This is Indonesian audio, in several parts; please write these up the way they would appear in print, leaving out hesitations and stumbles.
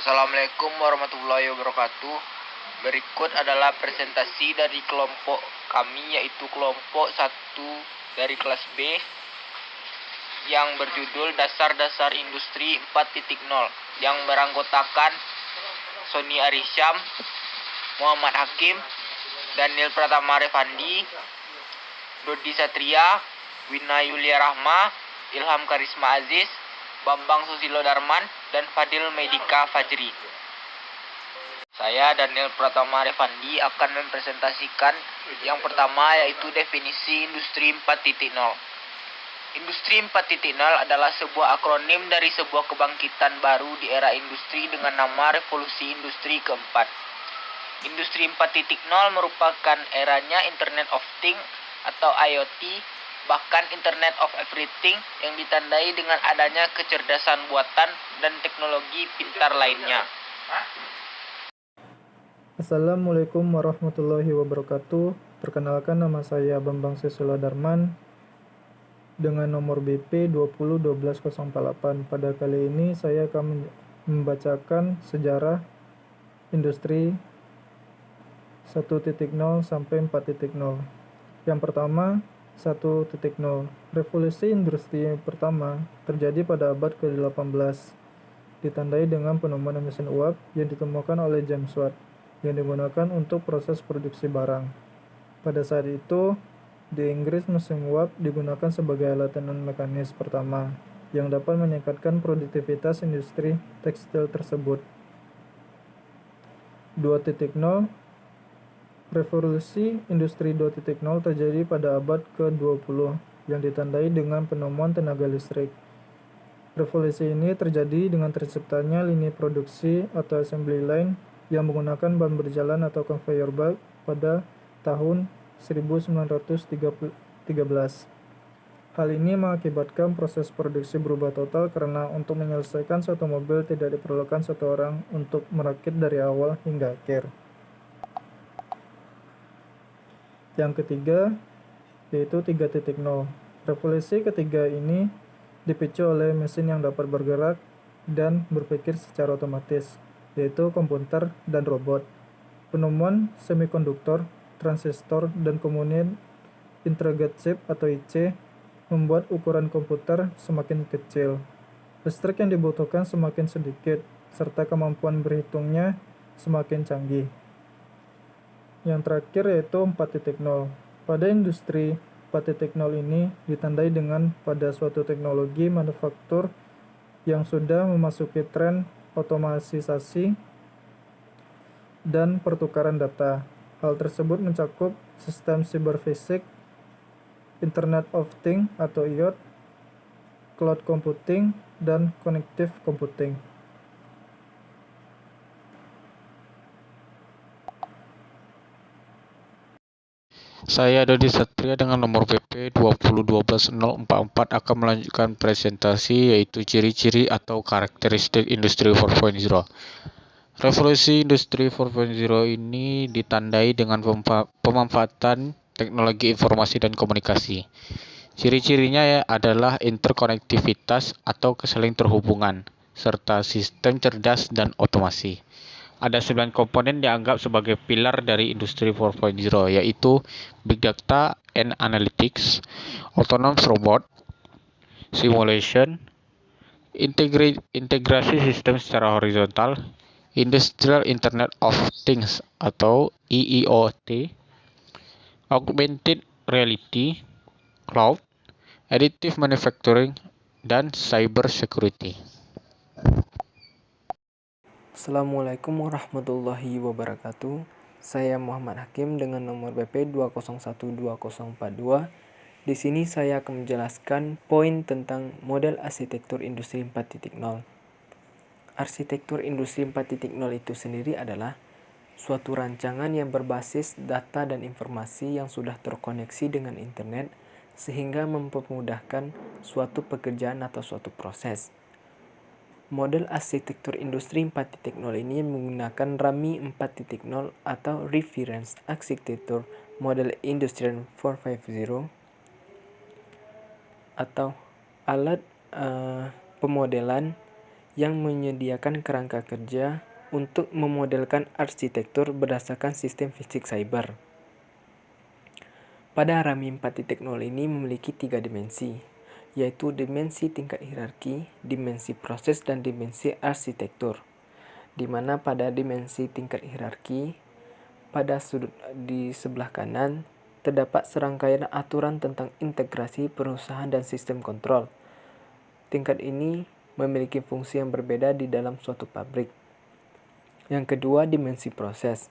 Assalamualaikum warahmatullahi wabarakatuh. Berikut adalah presentasi dari kelompok kami, yaitu kelompok 1 dari kelas B yang berjudul Dasar-Dasar Industri 4.0 yang beranggotakan Sony Arisyam, Muhammad Hakim, Daniel Pratama Revandi, Dodi Satria, Wina Yulia Rahma, Ilham Karisma Aziz, Bambang Susilo Darman, dan Fadil Medika Fajri. Saya Daniel Pratama Revandi akan mempresentasikan yang pertama, yaitu definisi Industri 4.0. Industri 4.0 adalah sebuah akronim dari sebuah kebangkitan baru di era industri dengan nama Revolusi Industri keempat. Industri 4.0 merupakan eranya Internet of Things atau IoT, bahkan Internet of Everything yang ditandai dengan adanya kecerdasan buatan dan teknologi pintar lainnya. Assalamualaikum warahmatullahi wabarakatuh. Perkenalkan, nama saya Bambang Susilo Darman dengan nomor BP 2012-048. Pada kali ini saya akan membacakan sejarah industri 1.0 sampai 4.0. Yang pertama, 1.0. Revolusi industri pertama terjadi pada abad ke-18, ditandai dengan penemuan mesin uap yang ditemukan oleh James Watt yang digunakan untuk proses produksi barang. Pada saat itu, di Inggris mesin uap digunakan sebagai alat tenun mekanis pertama yang dapat meningkatkan produktivitas industri tekstil tersebut. 2.0. Revolusi industri 2.0 terjadi pada abad ke-20 yang ditandai dengan penemuan tenaga listrik. Revolusi ini terjadi dengan terciptanya lini produksi atau assembly line yang menggunakan ban berjalan atau conveyor belt pada tahun 1913. Hal ini mengakibatkan proses produksi berubah total karena untuk menyelesaikan suatu mobil tidak diperlukan satu orang untuk merakit dari awal hingga akhir. Yang ketiga, yaitu 3.0. Revolusi ketiga ini dipicu oleh mesin yang dapat bergerak dan berpikir secara otomatis, yaitu komputer dan robot. Penemuan semikonduktor, transistor, dan kemudian integrated chip atau IC membuat ukuran komputer semakin kecil. Listrik yang dibutuhkan semakin sedikit, serta kemampuan berhitungnya semakin canggih. Yang terakhir yaitu 4.0. Pada industri 4.0 ini ditandai dengan pada suatu teknologi manufaktur yang sudah memasuki tren otomatisasi dan pertukaran data. Hal tersebut mencakup sistem siberfisik, Internet of Things atau IoT, cloud computing, dan connective computing. Saya Dodi Satria dengan nomor BP 2012-044 akan melanjutkan presentasi, yaitu ciri-ciri atau karakteristik Industri 4.0. Revolusi Industri 4.0 ini ditandai dengan pemanfaatan teknologi informasi dan komunikasi. Ciri-cirinya adalah interkonektivitas atau kesaling terhubungan, serta sistem cerdas dan otomasi. Ada 9 komponen dianggap sebagai pilar dari Industri 4.0, yaitu Big Data and Analytics, Autonomous Robot, Simulation, integrasi sistem secara horizontal, Industrial Internet of Things atau IIoT, Augmented Reality, Cloud, Additive Manufacturing, dan Cyber Security. Assalamualaikum warahmatullahi wabarakatuh. Saya Muhammad Hakim dengan nomor BP 2012042. Di sini saya akan menjelaskan poin tentang model arsitektur industri 4.0. Arsitektur industri 4.0 itu sendiri adalah suatu rancangan yang berbasis data dan informasi yang sudah terkoneksi dengan internet sehingga mempermudahkan suatu pekerjaan atau suatu proses. Model arsitektur industri 4.0 ini menggunakan RAMI 4.0 atau Reference Architecture Model Industry 4.0 atau alat pemodelan yang menyediakan kerangka kerja untuk memodelkan arsitektur berdasarkan sistem fisik cyber. Pada RAMI 4.0 ini memiliki 3 dimensi, yaitu dimensi tingkat hierarki, dimensi proses, dan dimensi arsitektur. Di mana pada dimensi tingkat hierarki, pada sudut di sebelah kanan, terdapat serangkaian aturan tentang integrasi perusahaan dan sistem kontrol. Tingkat ini memiliki fungsi yang berbeda di dalam suatu pabrik. Yang kedua, dimensi proses,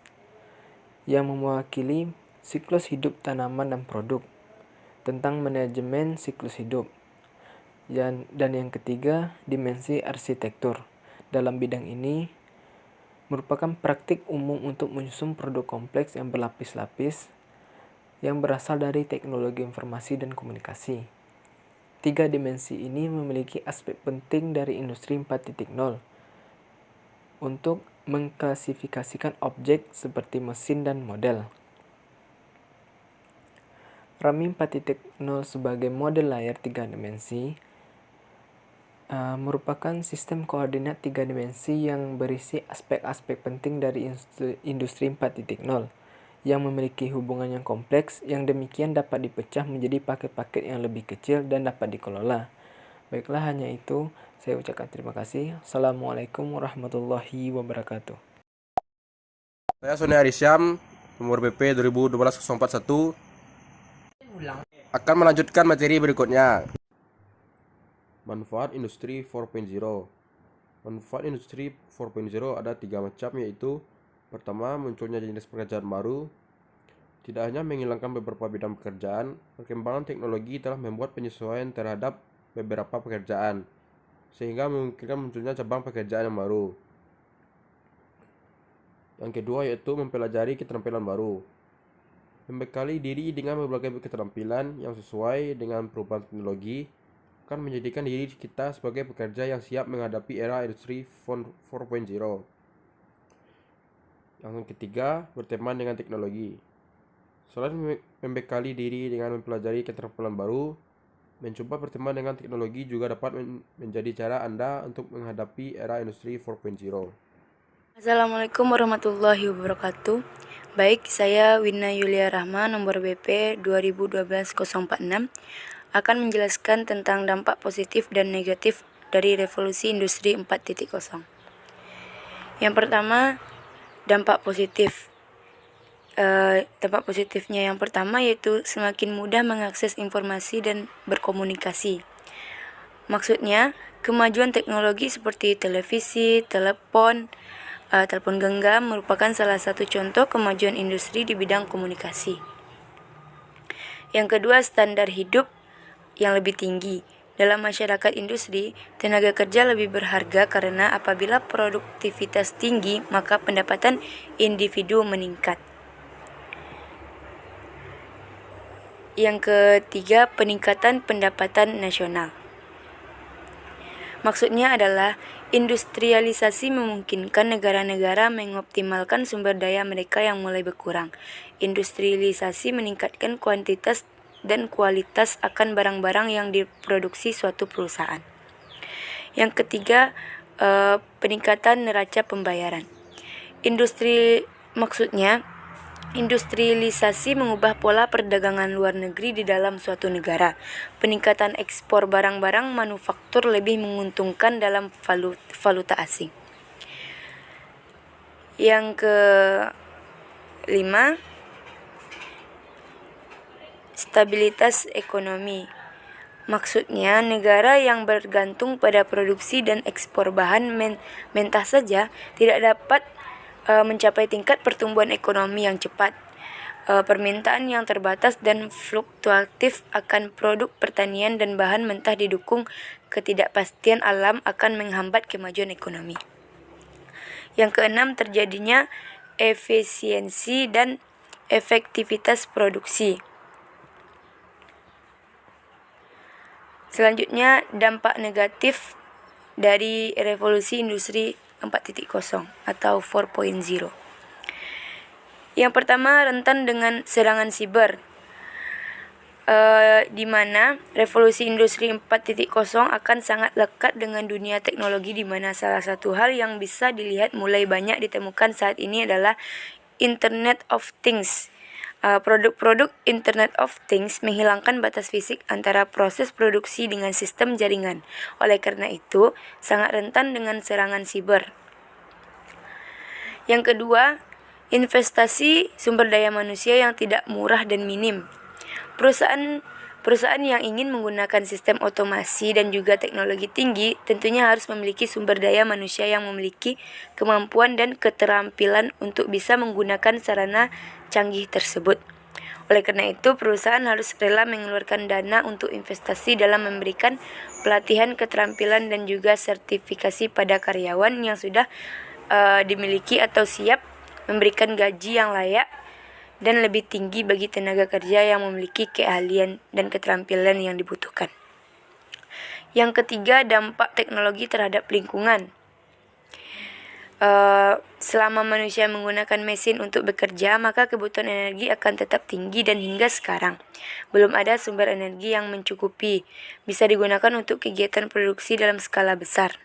yang mewakili siklus hidup tanaman dan produk, tentang manajemen siklus hidup. Dan yang ketiga, dimensi arsitektur. Dalam bidang ini, merupakan praktik umum untuk menyusun produk kompleks yang berlapis-lapis yang berasal dari teknologi informasi dan komunikasi. 3 dimensi ini memiliki aspek penting dari industri 4.0 untuk mengklasifikasikan objek seperti mesin dan model. RAMI 4.0 sebagai model layar 3 dimensi merupakan sistem koordinat 3 dimensi yang berisi aspek-aspek penting dari industri 4.0 yang memiliki hubungan yang kompleks, yang demikian dapat dipecah menjadi paket-paket yang lebih kecil dan dapat dikelola. Baiklah, hanya itu. Saya ucapkan terima kasih. Assalamualaikum warahmatullahi wabarakatuh. Saya Sony Arisyam, nomor BP 2012-041, akan melanjutkan materi berikutnya. Manfaat Industri 4.0. Manfaat Industri 4.0 ada 3 macam, yaitu pertama, munculnya jenis pekerjaan baru. Tidak hanya menghilangkan beberapa bidang pekerjaan, perkembangan teknologi telah membuat penyesuaian terhadap beberapa pekerjaan, sehingga memungkinkan munculnya cabang pekerjaan yang baru. Yang kedua yaitu mempelajari keterampilan baru. Membekali diri dengan berbagai keterampilan yang sesuai dengan perubahan teknologi akan menjadikan diri kita sebagai pekerja yang siap menghadapi era industri 4.0. Yang ketiga, berteman dengan teknologi. Selain membekali diri dengan mempelajari keterampilan baru, mencoba berteman dengan teknologi juga dapat menjadi cara Anda untuk menghadapi era industri 4.0. Assalamualaikum warahmatullahi wabarakatuh. Baik, saya Wina Yulia Rahma, nomor BP 2012-046, akan menjelaskan tentang dampak positif dan negatif dari revolusi industri 4.0. Yang pertama, dampak positif. Dampak positifnya yang pertama yaitu semakin mudah mengakses informasi dan berkomunikasi. Maksudnya, kemajuan teknologi seperti televisi, telepon genggam merupakan salah satu contoh kemajuan industri di bidang komunikasi. Yang kedua, standar hidup yang lebih tinggi. Dalam masyarakat industri, tenaga kerja lebih berharga karena apabila produktivitas tinggi, maka pendapatan individu meningkat. Yang ketiga, peningkatan pendapatan nasional. Maksudnya adalah industrialisasi memungkinkan negara-negara mengoptimalkan sumber daya mereka yang mulai berkurang. Industrialisasi meningkatkan kuantitas dan kualitas akan barang-barang yang diproduksi suatu perusahaan. Yang ketiga, peningkatan neraca pembayaran. Industrialisasi mengubah pola perdagangan luar negeri di dalam suatu negara. Peningkatan ekspor barang-barang manufaktur lebih menguntungkan dalam valuta asing. Yang kelima, stabilitas ekonomi. Maksudnya, negara yang bergantung pada produksi dan ekspor bahan mentah saja tidak dapat mencapai tingkat pertumbuhan ekonomi yang cepat. Permintaan yang terbatas dan fluktuatif akan produk pertanian dan bahan mentah didukung ketidakpastian alam akan menghambat kemajuan ekonomi. Yang keenam, terjadinya efisiensi dan efektivitas produksi. Selanjutnya, dampak negatif dari revolusi industri 4.0 atau 4.0. Yang pertama, rentan dengan serangan siber. di mana revolusi industri 4.0 akan sangat lekat dengan dunia teknologi, di mana salah satu hal yang bisa dilihat mulai banyak ditemukan saat ini adalah Internet of Things. Produk-produk Internet of Things menghilangkan batas fisik antara proses produksi dengan sistem jaringan. Oleh karena itu, sangat rentan dengan serangan siber. Yang kedua, investasi sumber daya manusia yang tidak murah dan minim. Perusahaan yang ingin menggunakan sistem otomasi dan juga teknologi tinggi tentunya harus memiliki sumber daya manusia yang memiliki kemampuan dan keterampilan untuk bisa menggunakan sarana canggih tersebut. Oleh karena itu, perusahaan harus rela mengeluarkan dana untuk investasi dalam memberikan pelatihan keterampilan dan juga sertifikasi pada karyawan yang sudah dimiliki atau siap memberikan gaji yang layak dan lebih tinggi bagi tenaga kerja yang memiliki keahlian dan keterampilan yang dibutuhkan. Yang ketiga, dampak teknologi terhadap lingkungan. Selama manusia menggunakan mesin untuk bekerja, maka kebutuhan energi akan tetap tinggi dan hingga sekarang belum ada sumber energi yang mencukupi bisa digunakan untuk kegiatan produksi dalam skala besar.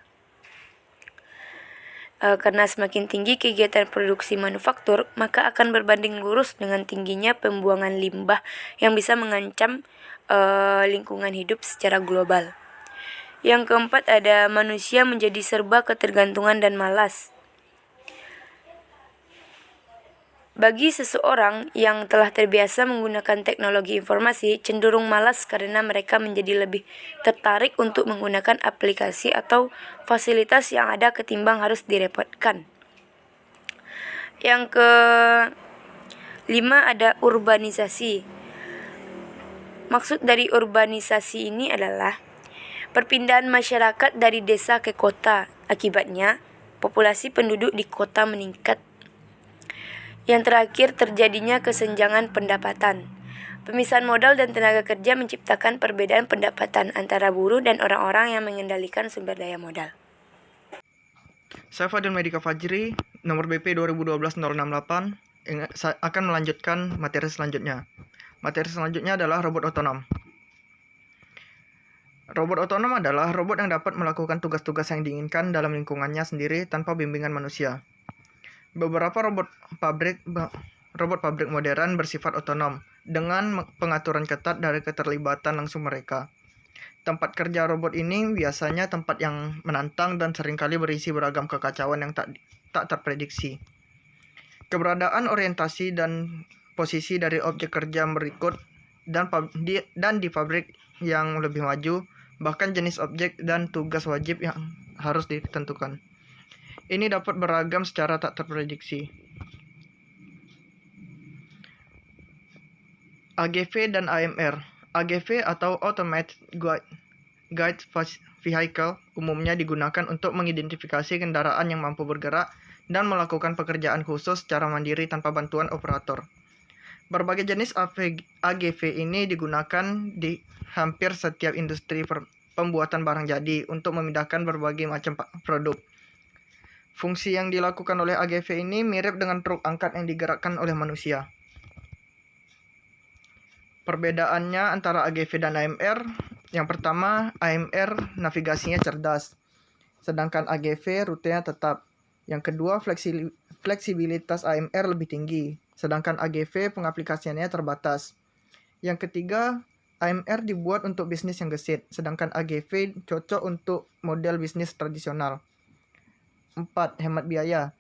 Karena semakin tinggi kegiatan produksi manufaktur, maka akan berbanding lurus dengan tingginya pembuangan limbah yang bisa mengancam lingkungan hidup secara global. Yang keempat, ada manusia menjadi serba ketergantungan dan malas. Bagi seseorang yang telah terbiasa menggunakan teknologi informasi, cenderung malas karena mereka menjadi lebih tertarik untuk menggunakan aplikasi atau fasilitas yang ada ketimbang harus direpotkan. Yang kelima, ada urbanisasi. Maksud dari urbanisasi ini adalah perpindahan masyarakat dari desa ke kota. Akibatnya, populasi penduduk di kota meningkat. Yang terakhir, terjadinya kesenjangan pendapatan. Pemisahan modal dan tenaga kerja menciptakan perbedaan pendapatan antara buruh dan orang-orang yang mengendalikan sumber daya modal. Saya Fadil Medika Fajri, nomor BP 2012-068, akan melanjutkan materi selanjutnya. Materi selanjutnya adalah robot otonom. Robot otonom adalah robot yang dapat melakukan tugas-tugas yang diinginkan dalam lingkungannya sendiri tanpa bimbingan manusia. Beberapa robot pabrik modern bersifat otonom dengan pengaturan ketat dari keterlibatan langsung mereka. Tempat kerja robot ini biasanya tempat yang menantang dan seringkali berisi beragam kekacauan yang tak terprediksi. Keberadaan orientasi dan posisi dari objek kerja berikut dan di pabrik yang lebih maju, bahkan jenis objek dan tugas wajib yang harus ditentukan. Ini dapat beragam secara tak terprediksi. AGV dan AMR. AGV atau Automated Guide Vehicle umumnya digunakan untuk mengidentifikasi kendaraan yang mampu bergerak dan melakukan pekerjaan khusus secara mandiri tanpa bantuan operator. Berbagai jenis AGV ini digunakan di hampir setiap industri pembuatan barang jadi untuk memindahkan berbagai macam produk. Fungsi yang dilakukan oleh AGV ini mirip dengan truk angkat yang digerakkan oleh manusia. Perbedaannya antara AGV dan AMR, yang pertama, AMR navigasinya cerdas, sedangkan AGV rutenya tetap. Yang kedua, fleksibilitas AMR lebih tinggi, sedangkan AGV pengaplikasiannya terbatas. Yang ketiga, AMR dibuat untuk bisnis yang gesit, sedangkan AGV cocok untuk model bisnis tradisional. 4. Hemat biaya.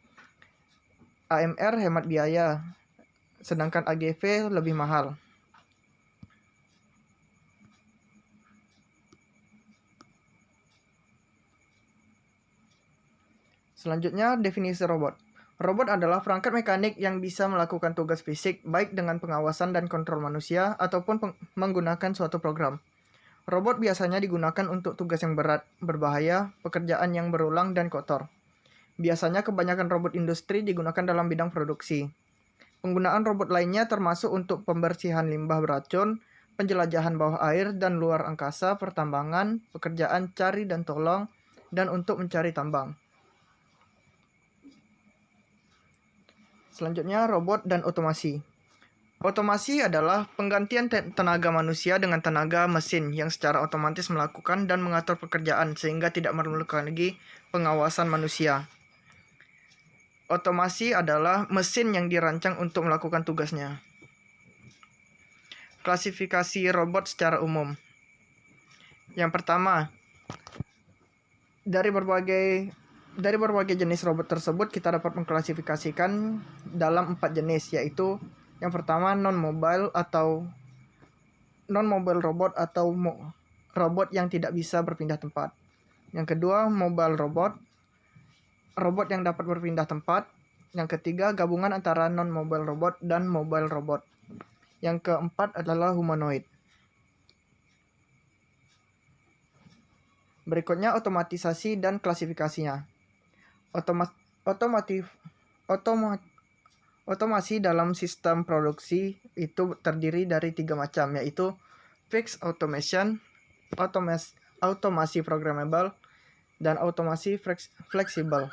AMR hemat biaya, sedangkan AGV lebih mahal. Selanjutnya, definisi robot. Robot adalah perangkat mekanik yang bisa melakukan tugas fisik baik dengan pengawasan dan kontrol manusia ataupun menggunakan suatu program. Robot biasanya digunakan untuk tugas yang berat, berbahaya, pekerjaan yang berulang dan kotor. Biasanya kebanyakan robot industri digunakan dalam bidang produksi. Penggunaan robot lainnya termasuk untuk pembersihan limbah beracun, penjelajahan bawah air dan luar angkasa, pertambangan, pekerjaan cari dan tolong, dan untuk mencari tambang. Selanjutnya, robot dan otomasi. Otomasi adalah penggantian tenaga manusia dengan tenaga mesin yang secara otomatis melakukan dan mengatur pekerjaan sehingga tidak memerlukan lagi pengawasan manusia. Otomasi adalah mesin yang dirancang untuk melakukan tugasnya. Klasifikasi robot secara umum. Yang pertama, dari berbagai jenis robot tersebut kita dapat mengklasifikasikan dalam 4 jenis, yaitu yang pertama non-mobile robot atau robot yang tidak bisa berpindah tempat. Yang kedua, mobile robot yang dapat berpindah tempat. Yang ketiga, gabungan antara non-mobile robot dan mobile robot. Yang keempat adalah humanoid. Berikutnya otomatisasi dan klasifikasinya. Otomasi dalam sistem produksi itu terdiri dari 3 macam, yaitu fixed automation, otomasi programmable, dan otomasi fleksibel.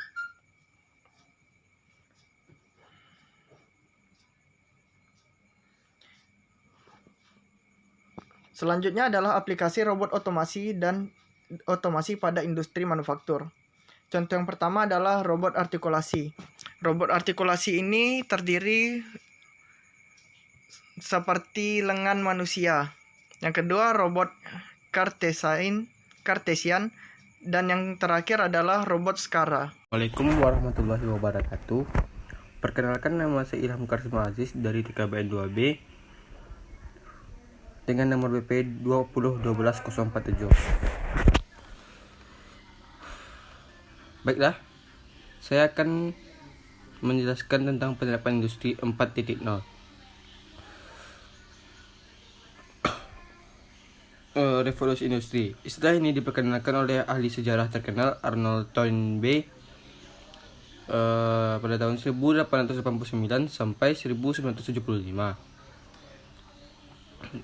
Selanjutnya adalah aplikasi robot otomasi dan otomasi pada industri manufaktur. Contoh yang pertama adalah robot artikulasi. Robot artikulasi ini terdiri seperti lengan manusia. Yang kedua, robot Cartesian, dan yang terakhir adalah robot Skara. Assalamualaikum warahmatullahi wabarakatuh. Perkenalkan, nama saya Ilham Karim Aziz dari TKBN 2B dengan nomor BP 2012047. Baiklah, saya akan menjelaskan tentang penerapan industri 4.0. Revolusi industri. Istilah ini diperkenalkan oleh ahli sejarah terkenal Arnold Toynbee pada tahun 1889 sampai 1975.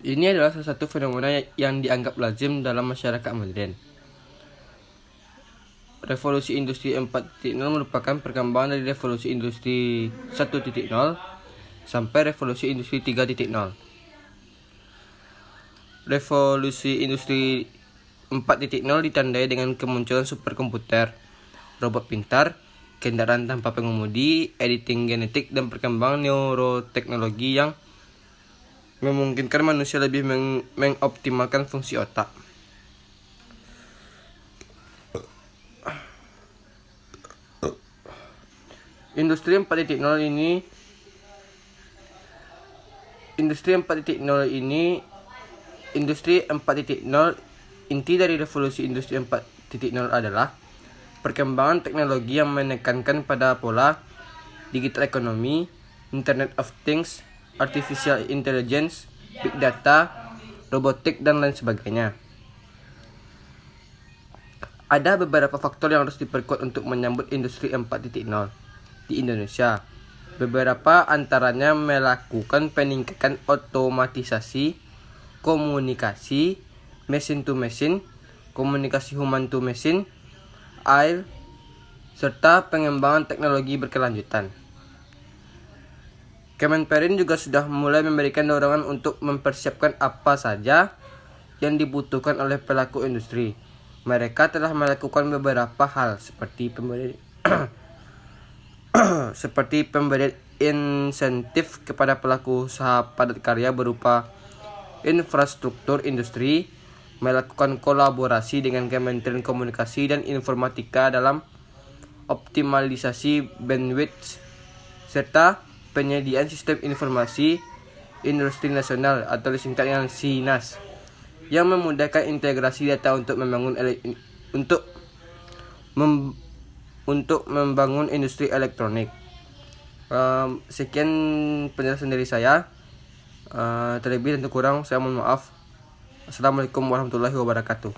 Ini adalah salah satu fenomena yang dianggap lazim dalam masyarakat modern. Revolusi industri 4.0 merupakan perkembangan dari revolusi industri 1.0 sampai revolusi industri 3.0. Revolusi industri 4.0 ditandai dengan kemunculan superkomputer, robot pintar, kendaraan tanpa pengemudi, editing genetik, dan perkembangan neuroteknologi yang memungkinkan manusia lebih mengoptimalkan fungsi otak. Industri 4.0 inti dari revolusi industri 4.0 adalah perkembangan teknologi yang menekankan pada pola digital economy, Internet of Things, artificial intelligence, big data, robotik, dan lain sebagainya. Ada beberapa faktor yang harus diperkuat untuk menyambut industri 4.0 di Indonesia. Beberapa antaranya melakukan peningkatan otomatisasi, komunikasi, machine to machine, komunikasi human to machine, AI, serta pengembangan teknologi berkelanjutan. Kemenperin juga sudah mulai memberikan dorongan untuk mempersiapkan apa saja yang dibutuhkan oleh pelaku industri. Mereka telah melakukan beberapa hal seperti pemberian insentif kepada pelaku usaha padat karya berupa infrastruktur industri, melakukan kolaborasi dengan Kementerian Komunikasi dan Informatika dalam optimalisasi bandwidth, serta penyediaan sistem informasi industri nasional atau disingkatnya SINAS yang memudahkan integrasi data untuk membangun industri elektronik. Sekian penjelasan dari saya. Terlebih dan kurang saya mohon maaf. Assalamualaikum warahmatullahi wabarakatuh.